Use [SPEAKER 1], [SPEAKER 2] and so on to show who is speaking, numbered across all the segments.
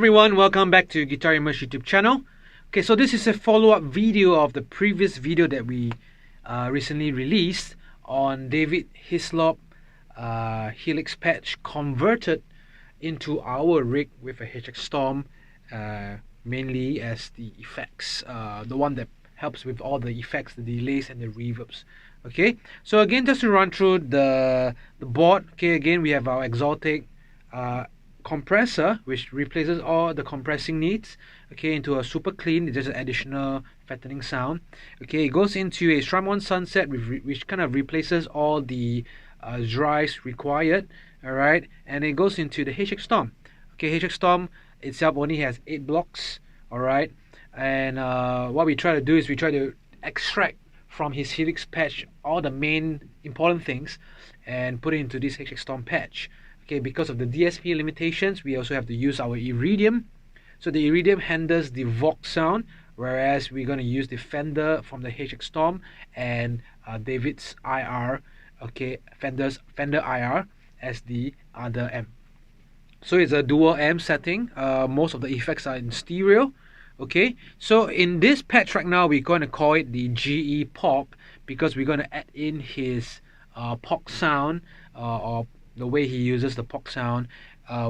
[SPEAKER 1] everyone, welcome back to Guitar Immerse YouTube channel. Okay, so this is a follow-up video of the previous video that we recently released on David Hislop Helix patch converted into our rig with a HX Stomp, mainly as the effects, the one that helps with all the effects, the delays and the reverbs. Okay, so again, just to run through the board. Okay, again we have our Xotic compressor, which replaces all the compressing needs, okay, into a super clean, just an additional fattening sound. Okay, it goes into a Strymon Sunset, which kind of replaces all the drives required. All right, and it goes into the HX Stomp. Okay, HX Stomp itself only has 8 blocks. All right, and what we try to do is we try to extract from his Helix patch all the main important things and put it into this HX Stomp patch. Okay, because of the DSP limitations, we also have to use our Iridium. So the Iridium handles the Vox sound, whereas we're going to use the Fender from the HX Stomp and David's IR, okay, Fender IR as the other amp. So it's a dual amp setting. Most of the effects are in stereo. Okay, so in this patch right now, we're going to call it the GE POG because we're going to add in his POG sound, or the way he uses the POG sound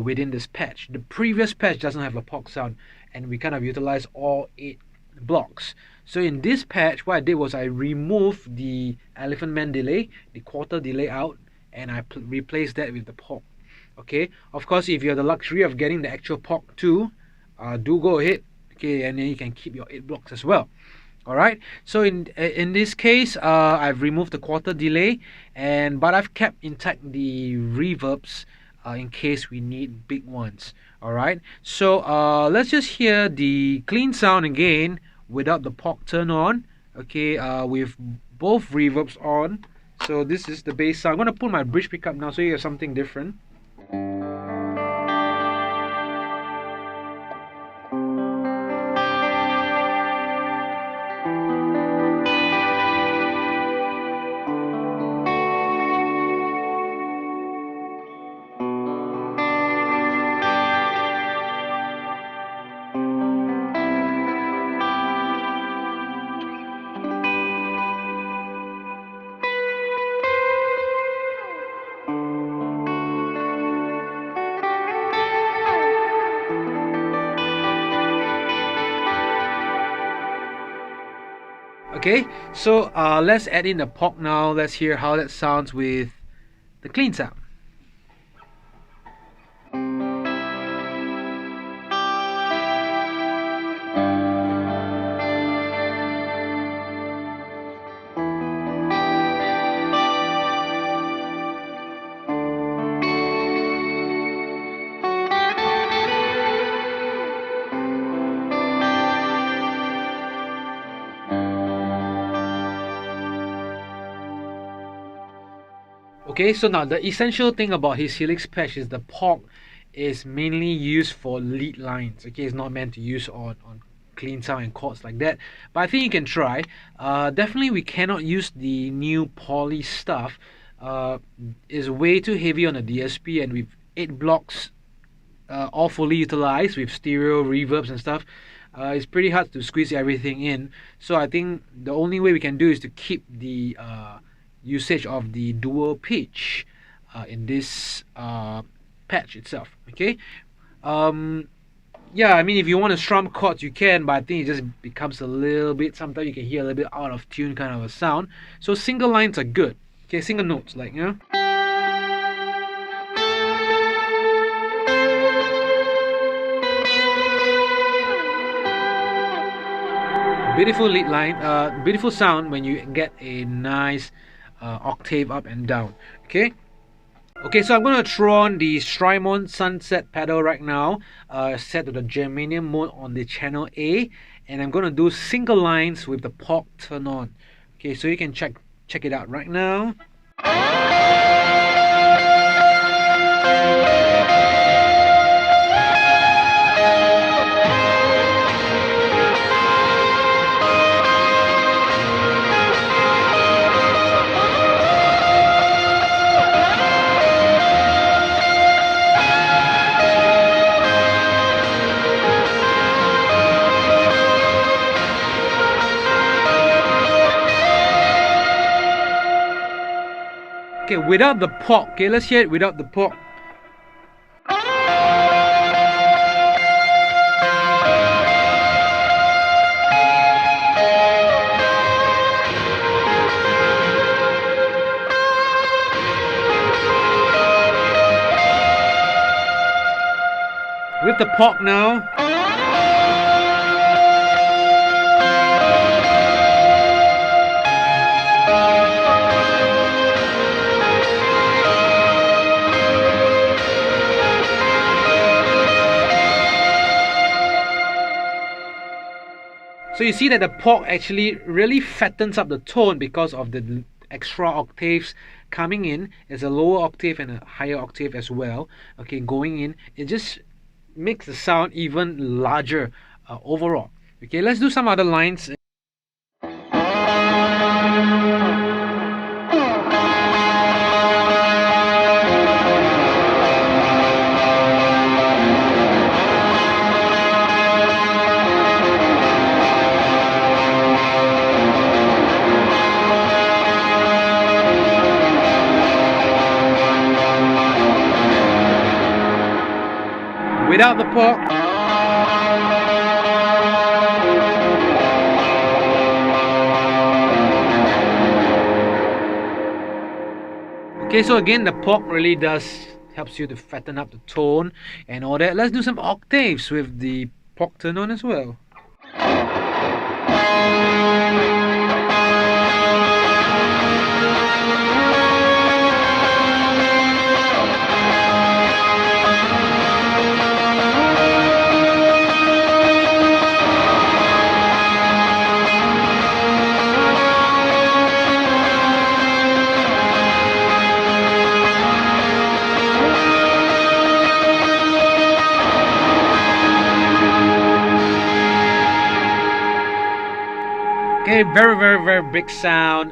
[SPEAKER 1] within this patch. The previous patch doesn't have a POG sound, and we kind of utilize all 8 blocks. So in this patch, what I did was I removed the Elephant Man delay, the quarter delay out, and I replaced that with the POG. Okay, of course, if you have the luxury of getting the actual POG too, do go ahead. Okay, and then you can keep your 8 blocks as well. All right, so in this case, I've removed the quarter delay, but I've kept intact the reverbs in case we need big ones. All right, so let's just hear the clean sound again without the POG turn on. Okay, with both reverbs on. So this is the bass sound. I'm gonna put my bridge pickup now so you have something different. Okay, so let's add in the POG now. Let's hear how that sounds with the clean sound. Okay, so now the essential thing about his Helix patch is the POG is mainly used for lead lines. Okay, it's not meant to use on clean sound and chords like that. But I think you can try. Definitely we cannot use the new poly stuff. It's way too heavy on the DSP, and with 8 blocks all fully utilized with stereo reverbs and stuff, it's pretty hard to squeeze everything in. So I think the only way we can do is to keep the usage of the dual pitch in this patch itself. Okay, yeah, I mean, if you want to strum chords you can, but I think it just becomes a little bit, sometimes you can hear a little bit out of tune kind of a sound. So single lines are good. Okay, single notes, like, you know. Beautiful lead line, beautiful sound when you get a nice octave up and down. Okay, so I'm going to throw on the Strymon Sunset pedal right now, set to the germanium mode on the channel A, and I'm going to do single lines with the POG turn on. Okay, so you can check it out right now. Okay, without the POG. Okay, let's hear it without the POG. With the POG now. So you see that the POG actually really fattens up the tone because of the extra octaves coming in. There's a lower octave and a higher octave as well. Okay, going in, it just makes the sound even larger overall. Okay, let's do some other lines. Without the POG. Okay, so again, the POG really helps you to fatten up the tone and all that. Let's do some octaves with the POG turned on as well. Okay, very big sound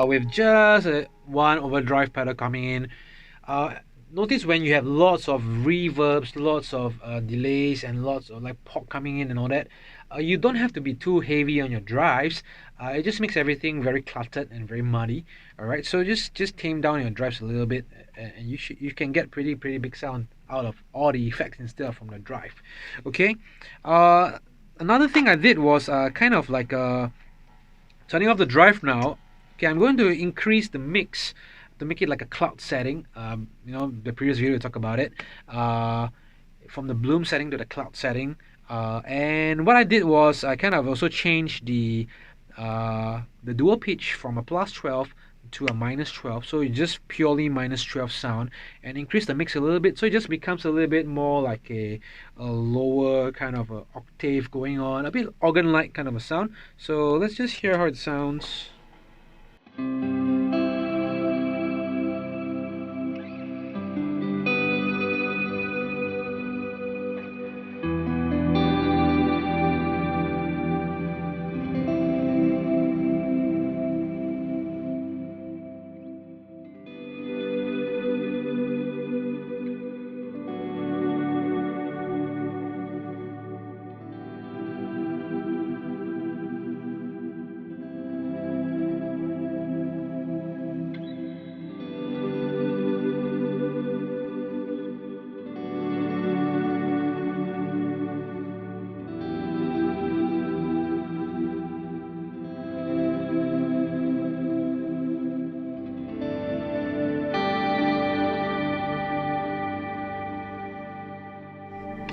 [SPEAKER 1] with just one overdrive pedal coming in. Notice when you have lots of reverbs, lots of delays, and lots of like pop coming in and all that, you don't have to be too heavy on your drives. It just makes everything very cluttered and very muddy. All right, so just tame down your drives a little bit, and you can get pretty big sound out of all the effects instead of from the drive. Okay, another thing I did was kind of like turning off the drive now. Okay, I'm going to increase the mix to make it like a cloud setting. You know, the previous video we talked about it. From the bloom setting to the cloud setting. And what I did was I kind of also changed the dual pitch from a +12 to a -12, so it's just purely -12 sound, and increase the mix a little bit, so it just becomes a little bit more like a lower kind of a octave going on, a bit organ-like kind of a sound. So let's just hear how it sounds.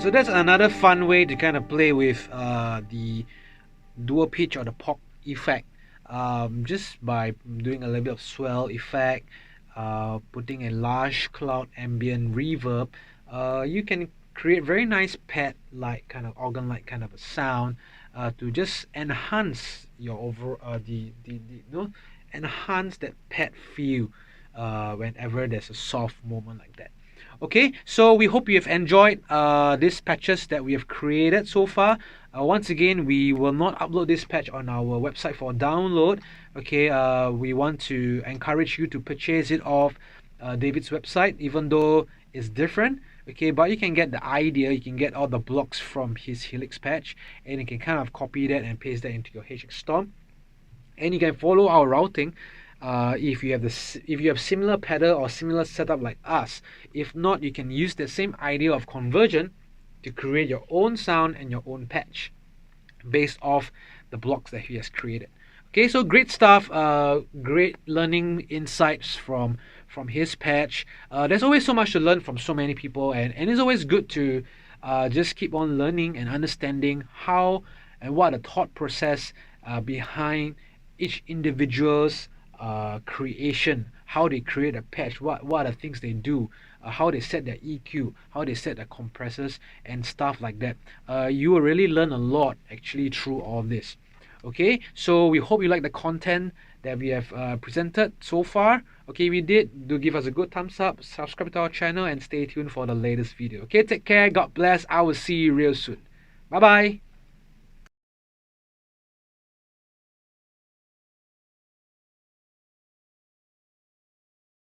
[SPEAKER 1] So that's another fun way to kind of play with the dual pitch or the POG effect, just by doing a little bit of swell effect, putting a large cloud ambient reverb. You can create very nice pad like kind of organ like kind of a sound to just enhance your overall enhance that pad feel whenever there's a soft moment like that. Okay, so we hope you have enjoyed these patches that we have created so far. Once again, we will not upload this patch on our website for download. Okay, we want to encourage you to purchase it off David's website, even though it's different. Okay, but you can get the idea, you can get all the blocks from his Helix patch, and you can kind of copy that and paste that into your HX Stomp. And you can follow our routing if you have similar pedal or similar setup like us. If not, you can use the same idea of conversion to create your own sound and your own patch based off the blocks that he has created. Okay, so great stuff. Great learning insights from his patch. There's always so much to learn from so many people, and it's always good to just keep on learning and understanding how and what the thought process behind each individual's creation, how they create a patch, what are the things they do, how they set their EQ, how they set their compressors and stuff like that. You will really learn a lot actually through all this. Okay, so we hope you like the content that we have presented so far. Okay, we did, do give us a good thumbs up, subscribe to our channel, and stay tuned for the latest video. Okay, take care, God bless, I will see you real soon. Bye bye.